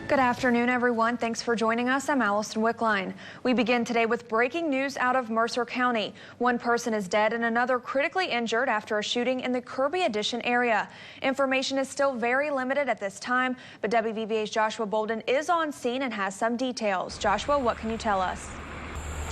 Good afternoon, everyone. Thanks for joining us. I'm Alison Wickline. We begin today with breaking news out of Mercer County. One person is dead and another critically injured after a shooting in the Kirby Addition area. Information is still very limited at this time, but WVVA's Joshua Bolden is on scene and has some details. Joshua, what can you tell us?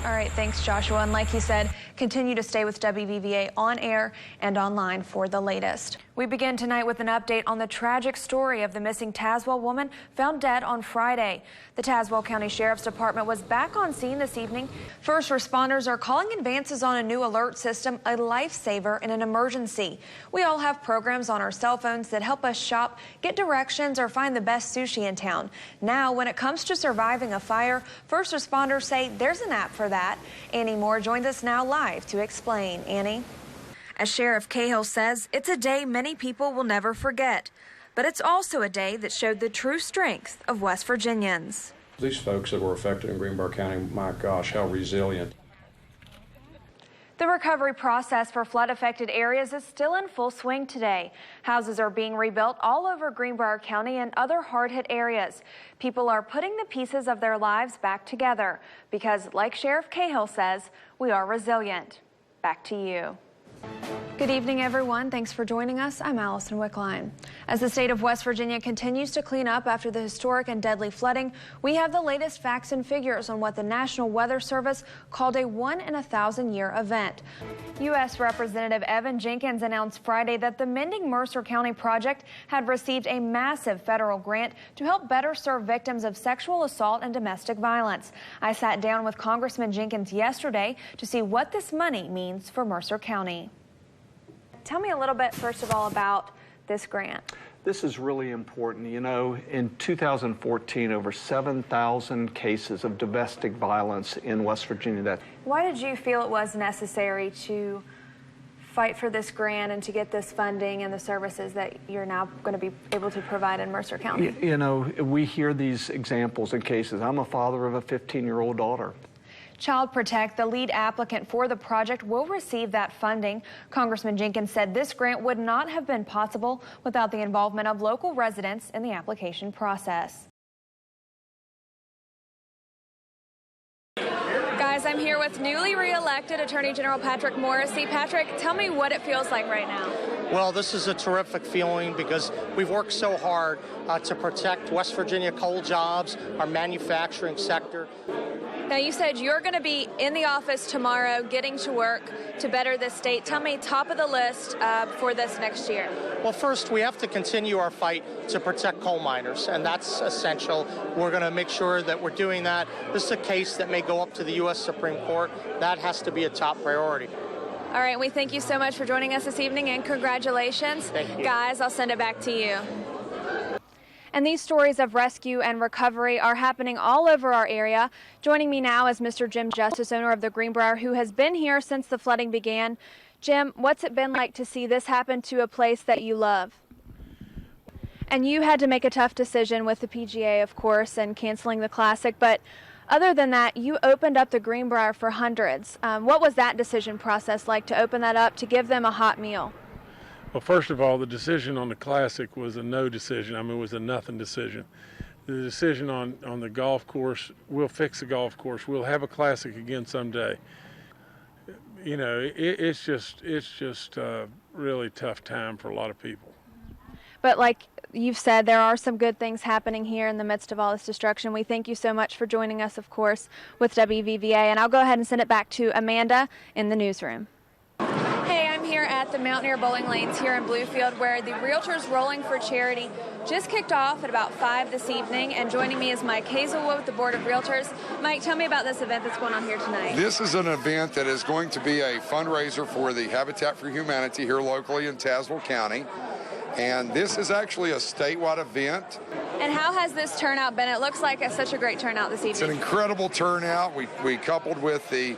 All right, thanks, Joshua. And like he said, continue to stay with WVVA on air and online for the latest. We begin tonight with an update on the tragic story of the missing Tazewell woman found dead on Friday. The Tazewell County Sheriff's Department was back on scene this evening. First responders are calling advances on a new alert system a lifesaver in an emergency. We all have programs on our cell phones that help us shop, get directions, or find the best sushi in town. Now, when it comes to surviving a fire, first responders say there's an app for that. Annie Moore joins us now live to explain. Annie? As Sheriff Cahill says, it's a day many people will never forget, but it's also a day that showed the true strength of West Virginians. These folks that were affected in Greenbrier County, my gosh, how resilient. The recovery process for flood-affected areas is still in full swing today. Houses are being rebuilt all over Greenbrier County and other hard-hit areas. People are putting the pieces of their lives back together because, like Sheriff Cahill says, we are resilient. Back to you. Good evening, everyone. Thanks for joining us. I'm Alison Wickline. As the state of West Virginia continues to clean up after the historic and deadly flooding, we have the latest facts and figures on what the National Weather Service called a 1-in-1,000-year event. U.S. Representative Evan Jenkins announced Friday that the Mending Mercer County project had received a massive federal grant to help better serve victims of sexual assault and domestic violence. I sat down with Congressman Jenkins yesterday to see what this money means for Mercer County. Tell me a little bit, first of all, about this grant. This is really important. You know, in 2014, over 7,000 cases of domestic violence in West Virginia. Why did you feel it was necessary to fight for this grant and to get this funding and the services that you're now going to be able to provide in Mercer County? You know, we hear these examples and cases. I'm a father of a 15-year-old daughter. Child Protect, the lead applicant for the project, will receive that funding. Congressman Jenkins said this grant would not have been possible without the involvement of local residents in the application process. Guys, I'm here with newly re-elected Attorney General Patrick Morrisey. Patrick, tell me what it feels like right now. Well, this is a terrific feeling because we've worked so hard to protect West Virginia coal jobs, our manufacturing sector. Now, you said you're going to be in the office tomorrow getting to work to better this state. Tell me, top of the list for this next year. Well, first, we have to continue our fight to protect coal miners, and that's essential. We're going to make sure that we're doing that. This is a case that may go up to the U.S. Supreme Court. That has to be a top priority. All right, we thank you so much for joining us this evening, and congratulations. Thank you. Guys, I'll send it back to you. And these stories of rescue and recovery are happening all over our area. Joining me now is Mr. Jim Justice, owner of the Greenbrier, who has been here since the flooding began. Jim, what's it been like to see this happen to a place that you love? And you had to make a tough decision with the PGA, of course, and canceling the Classic, but other than that, you opened up the Greenbrier for hundreds. What was that decision process like to open that up, to give them a hot meal? Well, first of all, the decision on the Classic was a no decision. I mean, it was a nothing decision. The decision on the golf course, we'll fix the golf course. We'll have a Classic again someday. You know, it's just a really tough time for a lot of people. But like you've said, there are some good things happening here in the midst of all this destruction. We thank you so much for joining us, of course, with WVVA. And I'll go ahead and send it back to Amanda in the newsroom. Hey, I'm here at the Mountaineer Bowling Lanes here in Bluefield, where the Realtors Rolling for Charity just kicked off at about 5 this evening. And joining me is Mike Hazelwood with the Board of Realtors. Mike, tell me about this event that's going on here tonight. This is an event that is going to be a fundraiser for the Habitat for Humanity here locally in Tazewell County. And this is actually a statewide event. And how has this turnout been? It looks like it's such a great turnout this evening. It's an incredible turnout. We coupled with the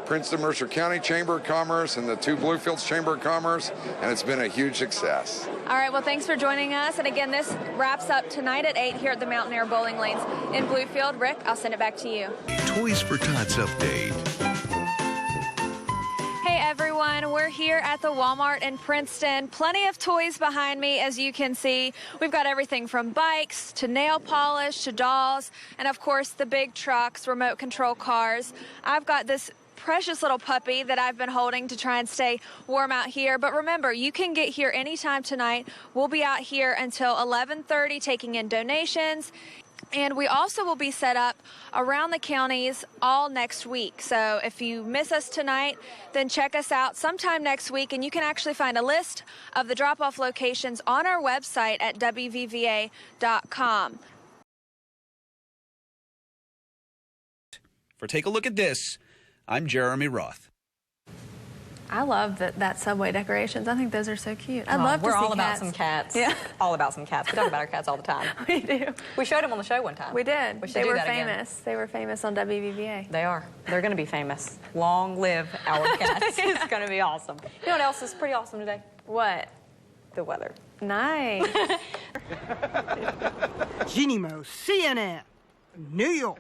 Princeton Mercer County Chamber of Commerce and the two Bluefields Chamber of Commerce, and it's been a huge success. All right, well, thanks for joining us. And again, this wraps up tonight at 8 here at the Mountaineer Bowling Lanes in Bluefield. Rick, I'll send it back to you. Toys for Tots update. Hey, everyone. We're here at the Walmart in Princeton. Plenty of toys behind me, as you can see. We've got everything from bikes to nail polish to dolls, and of course the big trucks, remote control cars. I've got this precious little puppy that I've been holding to try and stay warm out here. But remember, you can get here anytime tonight. We'll be out here until 11:30 taking in donations. And we also will be set up around the counties all next week. So if you miss us tonight, then check us out sometime next week. And you can actually find a list of the drop-off locations on our website at WVVA.com. For Take a Look at This, I'm Jeremy Roth. I love that subway decorations. I think those are so cute. I'd love to see We're all cats. about some cats. Yeah. All about some cats. We talk about our cats all the time. We do. We showed them on the show one time. We did. We should They do were that again. famous. They were famous on WVVA. They are. They're going to be famous. Long live our cats. It's going to be awesome. You know what else is pretty awesome today? What? The weather. Nice. Ginimo, CNN, New York.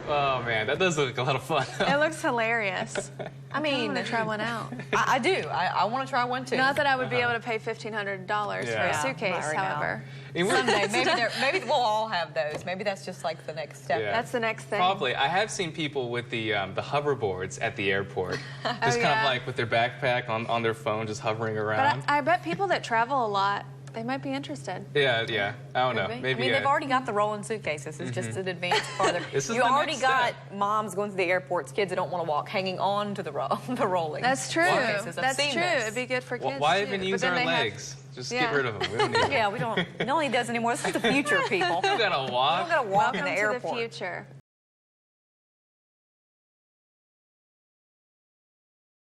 Oh man, that does look like a lot of fun. It looks hilarious. I mean, I'm going to try one out. I do. I want to try one too. Not that I would be able to pay $1,500 for a Yeah. suitcase, Not right now. however. Someday, maybe we'll all have those. Maybe that's just like the next step. Yeah. That's the next thing. Probably. I have seen people with the hoverboards at the airport, just kind of like with their backpack on their phone, just hovering around. But I bet people that travel a lot, they might be interested. Yeah. I don't know. Could be. Maybe. I mean, they've already got the rolling suitcases. It's just an advance farther. This is You the already next got step. moms going to the airports, kids that don't want to walk, hanging on to the rolling. That's true. suitcases. I've That's seen true. this. It'd be good for kids, Why too. even But use then our they have- legs? Just Yeah. get rid of them. We don't need them. Yeah, we don't. No one does anymore. This is the future, people. We gotta walk. We gotta walk Welcome in the to airport. the future.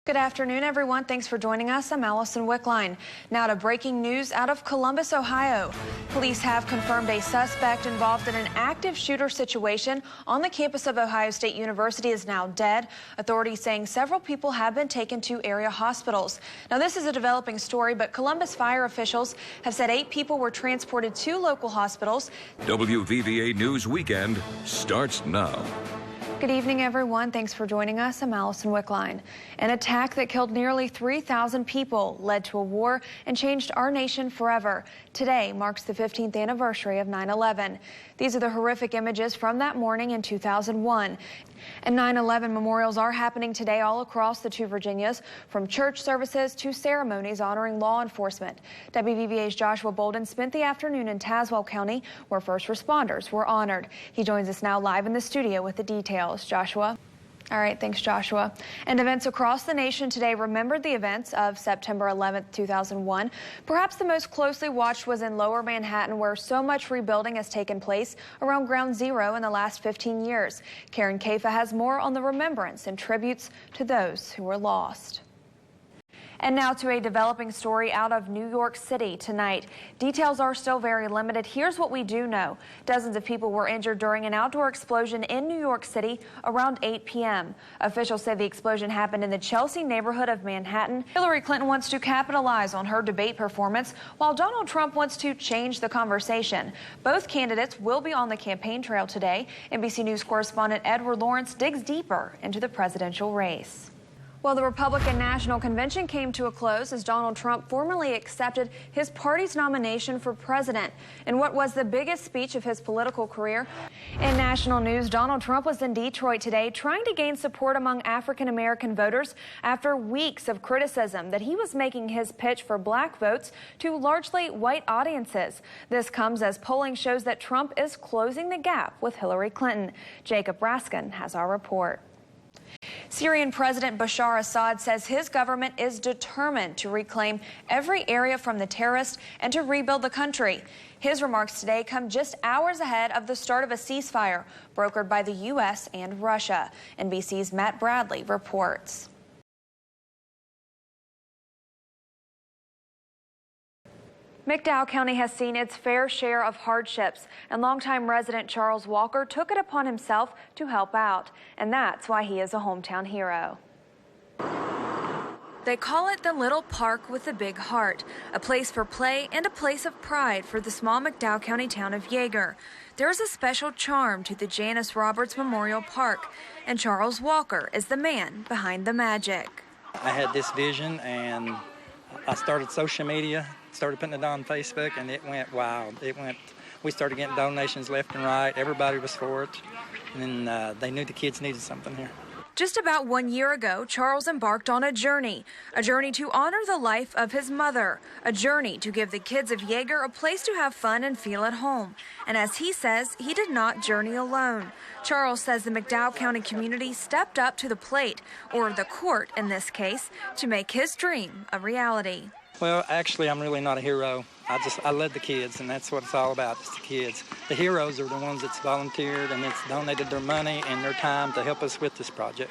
Good afternoon, everyone. Thanks for joining us. I'm Alison Wickline. Now to breaking news out of Columbus, Ohio. Police have confirmed a suspect involved in an active shooter situation on the campus of Ohio State University is now dead. Authorities saying several people have been taken to area hospitals. Now, this is a developing story, but Columbus fire officials have said 8 people were transported to local hospitals. WVVA News Weekend starts now. Good evening, everyone. Thanks for joining us. I'm Alison Wickline. An attack that killed nearly 3,000 people led to a war and changed our nation forever. Today marks the 15th anniversary of 9/11. These are the horrific images from that morning in 2001. And 9/11 memorials are happening today all across the 2 Virginias, from church services to ceremonies honoring law enforcement. WVVA's Joshua Bolden spent the afternoon in Tazewell County, where first responders were honored. He joins us now live in the studio with the details. Joshua. All right, thanks, Joshua. And events across the nation today remembered the events of September 11th, 2001. Perhaps the most closely watched was in Lower Manhattan, where so much rebuilding has taken place around Ground Zero in the last 15 years. Karen Kafa has more on the remembrance and tributes to those who were lost. And now to a developing story out of New York City tonight. Details are still very limited. Here's what we do know. Dozens of people were injured during an outdoor explosion in New York City around 8 p.m. Officials say the explosion happened in the Chelsea neighborhood of Manhattan. Hillary Clinton wants to capitalize on her debate performance, while Donald Trump wants to change the conversation. Both candidates will be on the campaign trail today. NBC News correspondent Edward Lawrence digs deeper into the presidential race. Well, the Republican National Convention came to a close as Donald Trump formally accepted his party's nomination for president in what was the biggest speech of his political career. In national news, Donald Trump was in Detroit today trying to gain support among African-American voters after weeks of criticism that he was making his pitch for black votes to largely white audiences. This comes as polling shows that Trump is closing the gap with Hillary Clinton. Jacob Raskin has our report. Syrian President Bashar Assad says his government is determined to reclaim every area from the terrorists and to rebuild the country. His remarks today come just hours ahead of the start of a ceasefire brokered by the U.S. and Russia. NBC's Matt Bradley reports. McDowell County has seen its fair share of hardships, and longtime resident Charles Walker took it upon himself to help out, and that's why he is a hometown hero. They call it the Little Park with a Big Heart, a place for play and a place of pride for the small McDowell County town of Yeager. There's a special charm to the Janice Roberts Memorial Park, and Charles Walker is the man behind the magic. I had this vision, and I started social media, started putting it on Facebook, and it went wild. We started getting donations left and right. Everybody was for it, and they knew the kids needed something here. Just about 1 year ago, Charles embarked on a journey to honor the life of his mother, a journey to give the kids of Yeager a place to have fun and feel at home. And as he says, he did not journey alone. Charles says the McDowell County community stepped up to the plate, or the court in this case, to make his dream a reality. Well, actually, I'm really not a hero. I led the kids, and that's what it's all about, it's the kids. The heroes are the ones that's volunteered and that's donated their money and their time to help us with this project.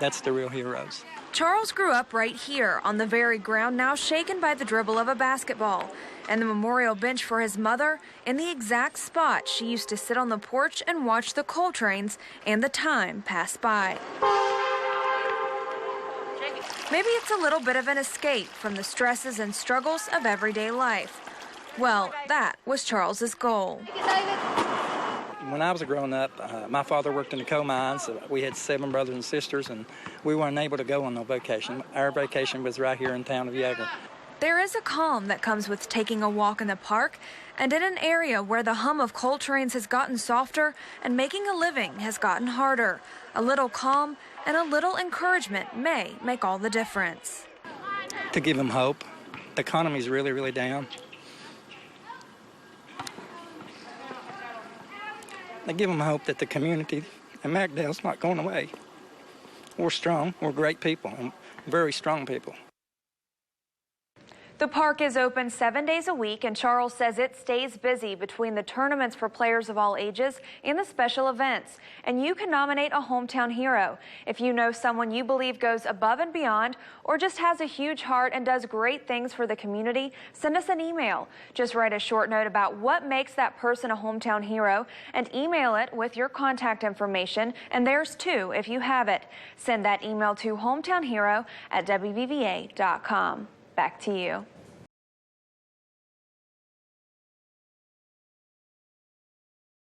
That's the real heroes. Charles grew up right here on the very ground now shaken by the dribble of a basketball, and the memorial bench for his mother in the exact spot she used to sit on the porch and watch the coal trains and the time pass by. Maybe it's a little bit of an escape from the stresses and struggles of everyday life. Well, that was Charles's goal. When I was growing up, my father worked in the coal mines. We had 7 brothers and sisters, and we weren't able to go on no vacation. Our vacation was right here in town of Yeager. There is a calm that comes with taking a walk in the park and in an area where the hum of coal trains has gotten softer and making a living has gotten harder. A little calm and a little encouragement may make all the difference. To give them hope. The economy's really, really down. They give them hope that the community in McDowell's not going away. We're strong. We're great people and very strong people. The park is open 7 days a week, and Charles says it stays busy between the tournaments for players of all ages and the special events. And you can nominate a hometown hero. If you know someone you believe goes above and beyond or just has a huge heart and does great things for the community, send us an email. Just write a short note about what makes that person a hometown hero and email it with your contact information, and theirs too if you have it. Send that email to hometownhero@wvva.com. Back to you.